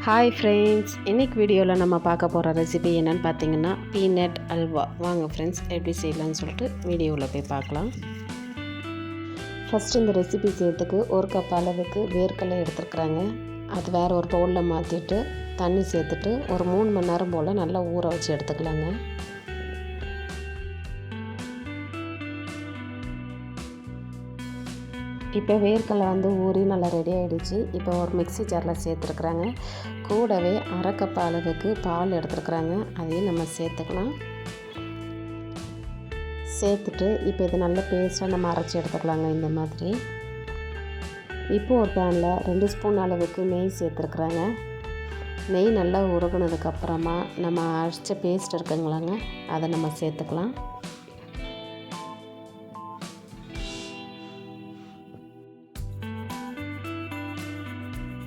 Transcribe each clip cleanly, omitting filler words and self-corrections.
Hi friends, இன்றைக்கி வீடியோவில் நம்ம பார்க்க போகிற ரெசிபி என்னென்னு பார்த்தீங்கன்னா பீனட் அல்வா. வாங்க ஃப்ரெண்ட்ஸ், எப்படி செய்யலான்னு சொல்லிட்டு வீடியோவில் போய் பார்க்கலாம். ஃபஸ்ட்டு இந்த ரெசிபி செய்யறதுக்கு 1 கப் அளவுக்கு வேர்க்கடலை எடுத்துருக்குறாங்க. அது வேறு ஒரு பவுலில் மாற்றிட்டு தண்ணி சேர்த்துட்டு ஒரு 3 மணி நேரம் போல் நல்லா ஊற வச்சு எடுத்துக்கலாங்க. இப்போ வேர்க்கடலை ஊறி நல்லா ரெடி ஆகிடுச்சு. இப்போ ஒரு மிக்ஸி ஜாரில் சேர்த்துருக்குறாங்க. கூடவே 1/2 கப் அளவுக்கு பால் எடுத்துருக்குறாங்க. அதையும் நம்ம சேர்த்துக்கலாம். சேர்த்துட்டு இப்போ இது நல்ல பேஸ்ட்டாக நம்ம அரைச்சி எடுத்துக்கலாங்க. இந்த மாதிரி இப்போ ஒரு பேனில் 2 ஸ்பூன் அளவுக்கு நெய் சேர்த்துருக்குறாங்க. நெய் நல்லா உருகுனதுக்கப்புறமா நம்ம அரைச்ச பேஸ்ட் இருக்குங்களாங்க, அதை நம்ம சேர்த்துக்கலாம்.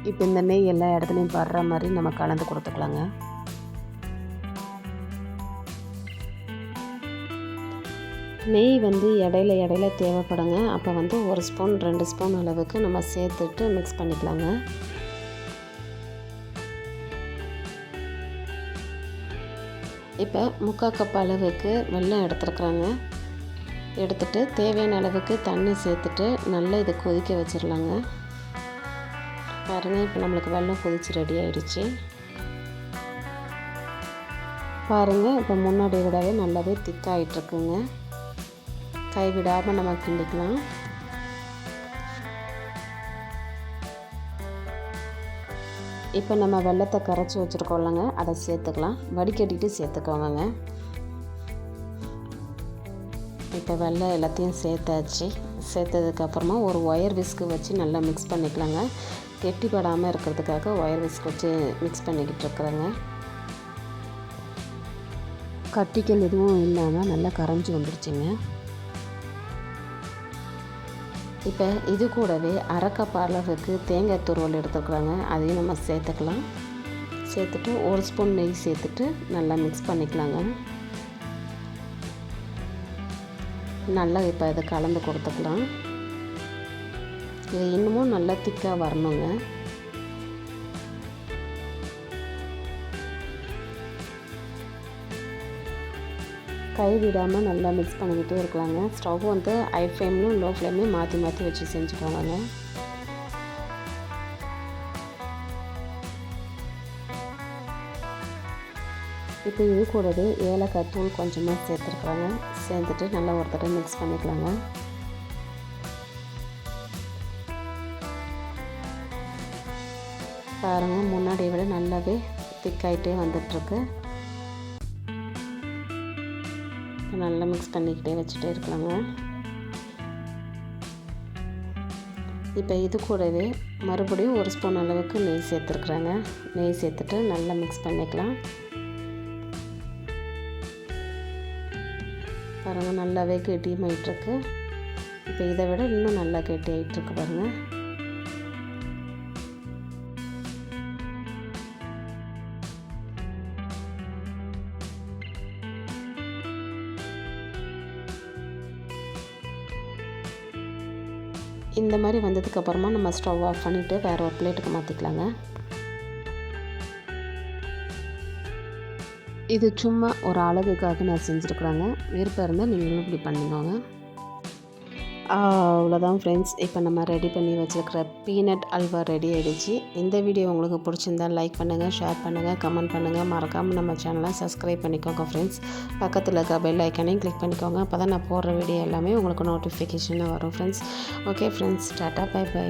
இப்போ இந்த நெய் எல்லா இடத்துலையும் படுற மாதிரி நம்ம கலந்து கொடுத்துக்கலாங்க. நெய் இடையில தேவைப்படுங்க. அப்போ 1 ஸ்பூன் 2 ஸ்பூன் அளவுக்கு நம்ம சேர்த்துட்டு மிக்ஸ் பண்ணிக்கலாங்க. இப்போ 3/4 கப் அளவுக்கு வெல்லம் எடுத்துருக்குறாங்க. எடுத்துகிட்டு தேவையான அளவுக்கு தண்ணி சேர்த்துட்டு நல்லா இதை கொதிக்க வச்சிடலாங்க. பாருங்கள், இப்போ நம்மளுக்கு வெல்லம் கொதிச்சு ரெடி ஆகிடுச்சு. பாருங்கள், இப்போ முன்னாடி விடவே நல்லாவே திக்காகிட்ருக்குங்க. கைவிடாமல் நம்ம கிண்டிக்கலாம். இப்போ நம்ம வெல்லத்தை கரைச்சி வச்சுருக்கோம்லங்க, அதை சேர்த்துக்கலாம். வடிகட்டிட்டு சேர்த்துக்கோங்க. இப்போ வெல்லம் எல்லாத்தையும் சேர்த்தாச்சு. சேர்த்ததுக்கப்புறமா ஒரு ஒயர் விஸ்க்கு வச்சு நல்லா மிக்ஸ் பண்ணிக்கலாங்க. கெட்டிப்படாமல் இருக்கிறதுக்காக ஒயர் விஸ்க் வச்சு மிக்ஸ் பண்ணிக்கிட்டு இருக்கிறேங்க. கட்டிகள் எதுவும் இல்லாமல் நல்லா கரைஞ்சி வந்துடுச்சுங்க. இப்போ இது கூடவே 1/2 கப் அளவுக்கு தேங்காய் துருவல் எடுத்துருக்குறாங்க. அதையும் நம்ம சேர்த்துக்கலாம். சேர்த்துட்டு 1 ஸ்பூன் நெய் சேர்த்துட்டு நல்லா மிக்ஸ் பண்ணிக்கலாங்க. நல்லா இப்போ இதை கலந்து கொடுத்துக்கலாம். இது இன்னமும் நல்லா திக்காக வரணுங்க. கைவிடாமல் நல்லா மிக்ஸ் பண்ணிக்கிட்டே இருக்கலாங்க. ஸ்டவ் ஹை ஃப்ளேம்லையும் லோ ஃப்ளேம்லையும் மாற்றி மாற்றி வச்சு செஞ்சுக்கோங்க. இப்போ இது கூடவே ஏலக்காய் தூள் கொஞ்சமாக சேர்த்துருக்குறாங்க. சேர்த்துட்டு நல்லா ஒரு தடவை மிக்ஸ் பண்ணிக்கலாங்க. பாருங்கள், முன்னாடியை விட நல்லாவே திக்காயிட்டே வந்துட்டுருக்கு. நல்லா மிக்ஸ் பண்ணிக்கிட்டே வச்சுட்டே இருக்கலாங்க. இப்போ இது கூடவே மறுபடியும் 1 ஸ்பூன் அளவுக்கு நெய் சேர்த்துருக்குறாங்க. நெய் சேர்த்துட்டு நல்லா மிக்ஸ் பண்ணிக்கலாம். பாருங்கள், நல்லாவே கெட்டியாகிட்டுருக்கு. இப்போ இதை விட இன்னும் நல்லா கெட்டியாகிட்டுருக்கு பாருங்கள். இந்த மாதிரி வந்ததுக்கப்புறமா நம்ம ஸ்டவ் ஆஃப் பண்ணிவிட்டு வேறு ஒரு பிளேட்டுக்கு மாற்றிக்கலாங்க. இது சும்மா ஒரு அழகுக்காக நான் செஞ்சுருக்குறாங்க. விருப்பம் இருந்தால் நீங்களும் இப்படி பண்ணிக்கோங்க. அவ்வளோதான் ஃப்ரெண்ட்ஸ், இப்போ நம்ம ரெடி பண்ணி வச்சுருக்கிற பீனட் அல்வா ரெடி ஆகிடுச்சு. இந்த வீடியோ உங்களுக்கு பிடிச்சிருந்தால் லைக் பண்ணுங்கள், ஷேர் பண்ணுங்கள், கமெண்ட் பண்ணுங்கள். மறக்காமல் நம்ம சேனலை சப்ஸ்கிரைப் பண்ணிக்கோங்க ஃப்ரெண்ட்ஸ். பக்கத்தில் இருக்க பெல் ஐக்கானையும் கிளிக் பண்ணிக்கோங்க. அப்போ தான் நான் போடுற வீடியோ எல்லாமே உங்களுக்கு நோட்டிஃபிகேஷனாக வரும் friends. Okay friends, tata, bye by.